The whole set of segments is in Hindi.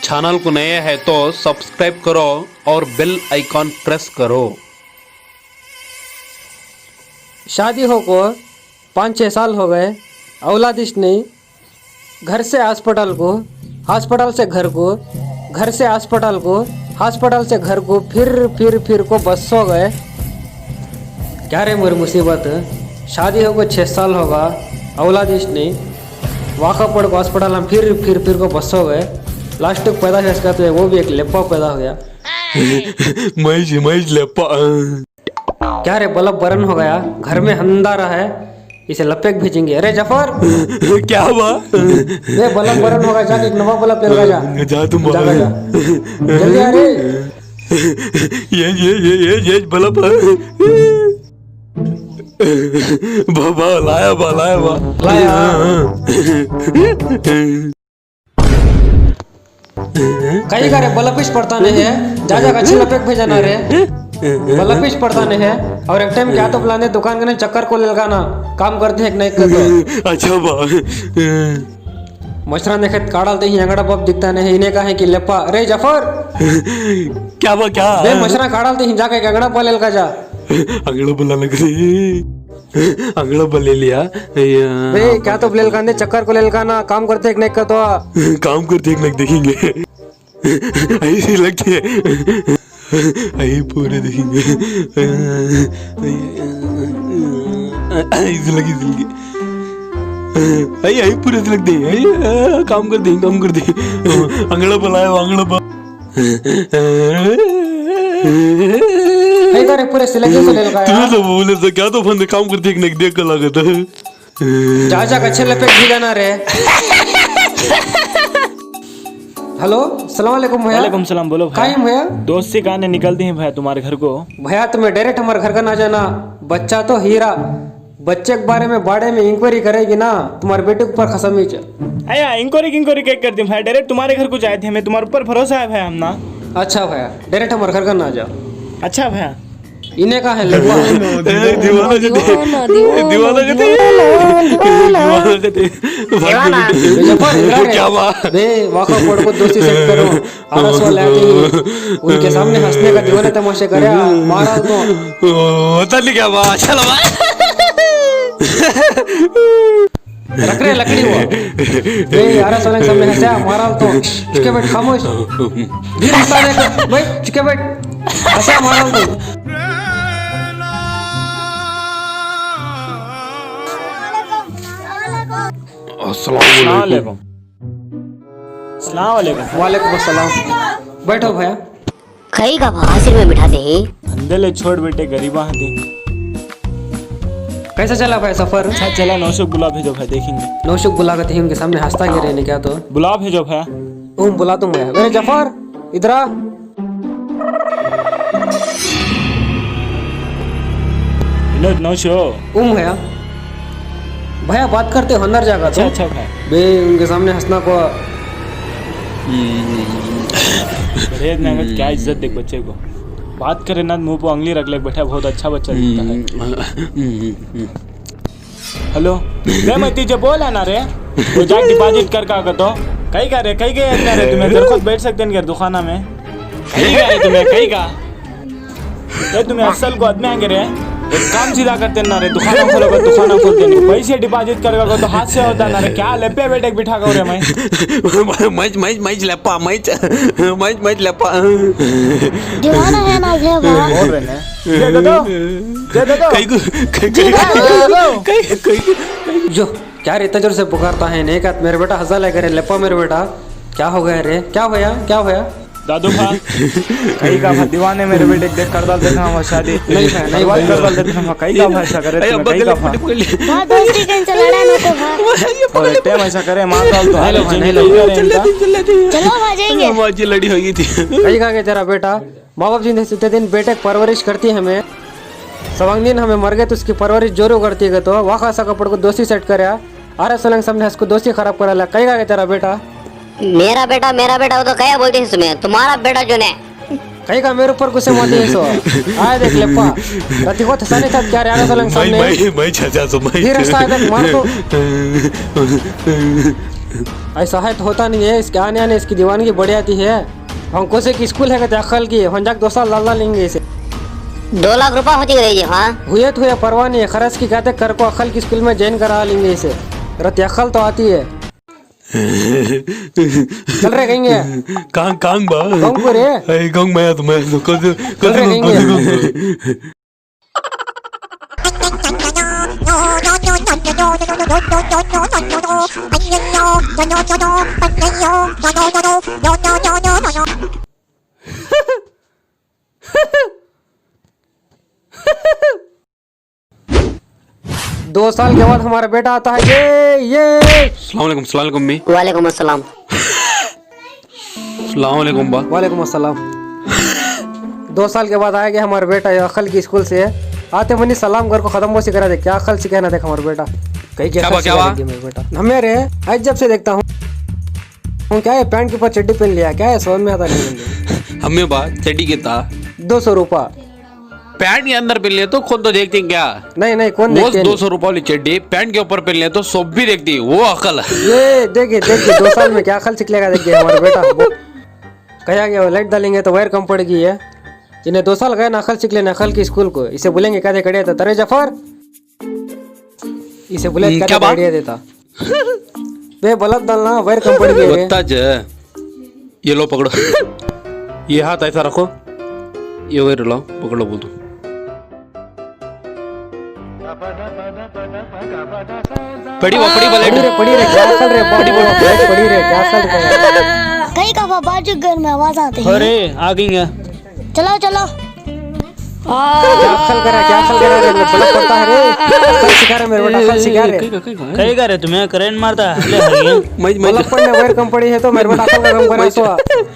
चैनल को नए हैं तो सब्सक्राइब करो और बेल आइकॉन प्रेस करो। शादी हो को 5-6 साल हो गए, औलादिश नहीं। घर से अस्पताल को, अस्पताल से घर को, घर से अस्पताल को, अस्पताल से घर को, फिर को बस हो गए। क्या रे मेरी मुसीबत, शादी हो को 6 साल होगा, औलादिश नहीं। वाका पड़ को अस्पताल में फिर को बस हो गए। लास्ट तक पैदा है इसका, तो वो भी एक लेप्पा पैदा हो गया। मैं लेप्पा। क्या रे बल्ब बरन हो गया, घर में अंधारा है, इसे लपेट भेजेंगे। अरे जफर क्या हुआ? ये बल्ब बरन होगा, जाके एक नवा बल्ब ले जा। जा तुम जा जल्दी आ रे। ये बल्ब बाबा लाया कहीं का रे बल्बिश पड़ता नहीं है, जा अच्छी लपेट भेजना रे। बल्बिश पड़ता नहीं है। और एक टाइम क्या तो बुलाने दुकान के चक्कर को ले लगाना, काम करते हैं नहीं कर तो। अच्छा बा मछरा देखे काड़ालते ही अंगड़ा बब दिखता नहीं, इन्हें कहा कि लेपा। अरे जफर क्या बा क्या बे मछरा काड़ालते ही जाके अंगड़ा बोले का जा। अंगड़ा बोला लग रही, अंगड़ा बोले लिया बे क्या तो बोले कांदे चक्कर को ले लगाना, काम करते हैं नहीं कर तो। काम करते हैं नहीं देखेंगे, ऐसी लगती है आई पूरे देखेंगे, ऐसी लगी आई पूरे से लगते हैं। काम कर दे अंगड़ा बुलाया अंगड़ा करे पूरे सिलेक्शन से ले लगाया। तो बोले तो क्या तो बंदे काम करते हैं देख कर लागत जा अच्छे लपेट भी जाना रे। हेलो सलाम वालेकुम भैया। वालेकुम सलाम। बोलो भाई भैया, दोस्त से कहानी निकलती हैं भैया तुम्हारे घर को। भैया तुम्हें डायरेक्ट हमारे घर का ना जाना, बच्चा तो हीरा, बच्चे के बारे में बाड़े में इंक्वायरी करेगी ना, तुम्हारे बेटे के ऊपर खसम ही। अया इंक्वायरी क्या करती हैं भाई, डायरेक्ट तुम्हारे घर को जाए थे, हमें तुम्हारे ऊपर भरोसा है भाई हम ना। अच्छा भैया डायरेक्ट हमारे घर का ना जाओ। अच्छा भैया इन्हें कहा है लगवा क्या बे वाका कोड को दोस्ती सेट करो। आरस वाले आते ही उनके सामने हंसने का दीवाने तमाशे करे, मारा तो होता नहीं क्या बा। चलो रख रहे लकड़ी वो बे आरस वाले के सामने हंसा, मारा तो चुके बैठ, खामोश धीरे हंसा दे भाई, चुके बैठ हंसा, मारा तो। अस्सलाम वालेकुम अस्सलाम। बैठो भैया। कई का हासिल में बिठा दे अंदर छोड़ बेटे, गरीबा हाथी। कैसा चला भाई सफर? अच्छा चला। नौशुक बुला भेजो भाई, देखेंगे। नौशुक बुला के उनके सामने हंसता ही रहने क्या तो। बुला भेजो भाई। बुला तुम भैया। मेरे जफर इधर आ। नौशो भैया भैया बात करते हो अंदर जाकर। अच्छा भाई बे उनके सामने हंसना को क्या इज्जत देख बच्चे को, बात करे ना मुंह पे उंगली रख ले बैठा, बहुत अच्छा बच्चा दिखता है। हेलो मैं तुझे बोला ना रे, वो जाके डिपॉजिट कर का तो कहीं का रे, कहीं गए रे तुम्हें घर खुद बैठ सकते हैं दुकाना में, कहीं का रे तुम्हें, कहीं का ये तुम्हें असल को आदमी आएंगे रे, एक काम सीधा करते ना रे, दुकाना खोलोगे दुकाना खोलते नहीं, पैसे डिपॉजिट करेगा तो हाथ से होता ना रे, क्या लेपे बेटे बिठा कर रे मैं लेपा लेपा दीवाना है ना ये बोल रहे हैं दे दो जो क्या रे तजर से पुकारता है नहीं का मेरे बेटा हंसा ले करे लेपा। मेरे बेटा क्या हो गया रे, क्या होया दादू भा कहीं का दीवाने मेरे बेटे देख कर डाल देना हम शादी नहीं बात कर डाल देना हम, कहीं का भाषा करे कहीं का भा दोस्ती टेंशन लड़ा नको भा और टाइम ऐसा करे मार डाल तो चलो आ जाएंगे। माजी लड़ी हो गई थी। कहीं का तेरा बेटा माँ बाप जी सीते दिन बेटे की परवरिश करती है, हमें सवांग दिन हमें मर गए तो उसकी परवरिश जोरो करती है, तो वाखा सा कपड़ को दोस्ती सेट करे अरे सलंग सामने उसको दोस्ती खराब करा। कहीं का तेरा बेटा मेरा बेटा वो तो क्या बोलते हैं तुम्हें, तुम्हारा बेटा जो ने कहीं का मेरे ऊपर गुस्से मत है सो आए देख लेपा रति को थसाने था क्या यार सलंग सामने मैं छचा तो मैं फिर रास्ता है मार तो ऐसा है तो होता नहीं है, इसके आने आने इसकी दीवानगी बढ़ जाती है। हमको से कि स्कूल है कहते अक्ल की हंजाक 2 साल लाल लेंगे इसे। 2 लाख रुपया होती रहेगी। हाँ हुए तो हुए परवाह नहीं है, खरस की कहते कर को अक्ल की स्कूल में जॉइन करा लेंगे इसे। रत अक्ल तो आती है। चल रहे कहेंगे कांग बा कौन को रे अरे कांग मैं तो चल रहे कहेंगे दो साल के बाद हमारा बेटा आता है। ये सलाम अलैकुम मी वालेकुम अस्सलाम। सलाम अलैकुम बा वालेकुम अस्सलाम। 2 साल के बाद आएगा हमारा बेटा ये अखल की स्कूल से। आते मनी सलाम घर को खत्म वो सिखा दे क्या अखल सिखाना देख हमारा बेटा कहीं क्या मेरा बेटा हमें रे आज जब से देखता हूँ क्या है पैंट के ऊपर चड्डी पहन लिया क्या है समझ में आता नहीं। हमें बा चड्डी के था 200 रुपया पैंट के अंदर पहन लिए तो खुद तो देखती क्या नहीं कौन वो देखते 200 रुपए वाली चड्डी पैंट के ऊपर पहन लिए तो सब भी देखती वो अकल है। ये देखिए 2 साल में क्या अकल सीख लेगा देखिए हमारा बेटा कहा गया लाइट डालेंगे तो वायर कम पड़ेगी है। इन्हें 2 साल गए ना अकल सीख लेना अकल की स्कूल को इसे बोलेंगे क्या खड़े था तरे जफर इसे बोले क्या बढ़िया देता बे बल्ब डालना वायर कम पड़ेगी बता जे ये लो पकड़ो ये हाथ ऐसा रखो ये वायर लो पकड़ो बोल दो पड़ी रे क्या अकल रे पड़ी रे क्या अकल रे कहीं का बाजू घर में आवाज आते हैं। अरे आ गई है। चलो चलो क्या अकल करा रे बल्ब पड़ता है रे अकल सिखा रहे मेरे बेटा अकल सिखा रहे कहीं का रे तुम्हें करंट मारता है। बल्ब पड़ने वायर कम पड़ी है तो मेरे बेटा अकल का कम करा सो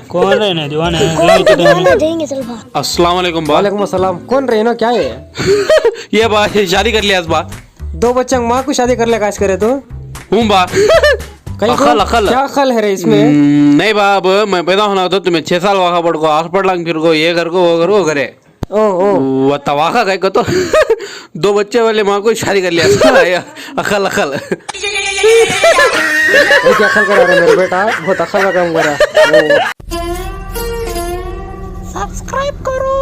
कौन रहे ना दीवाना दीवाना देंगे चल बा। अस्सलाम वालेकुम बा वालेकुम अस्सलाम। कौन रहे नो क्या है ये बा शादी कर लिया इस बा 2 बच्चे माँ को शादी कर ले काश करे तो हूं बा कहीं अकल क्या अकल है रे इसमें। नहीं बा अब मैं पैदा होना तो तुम्हें 6 साल वाखा पड़ को हॉस्पिटल फिर को ये घर को वो करो करे ओ तवाखा कह को तो 2 बच्चे वाले माँ को शादी कर लिया अकल क्या अकल करा रहे मेरे बेटा बहुत अकल का काम करा। सब्सक्राइब करो।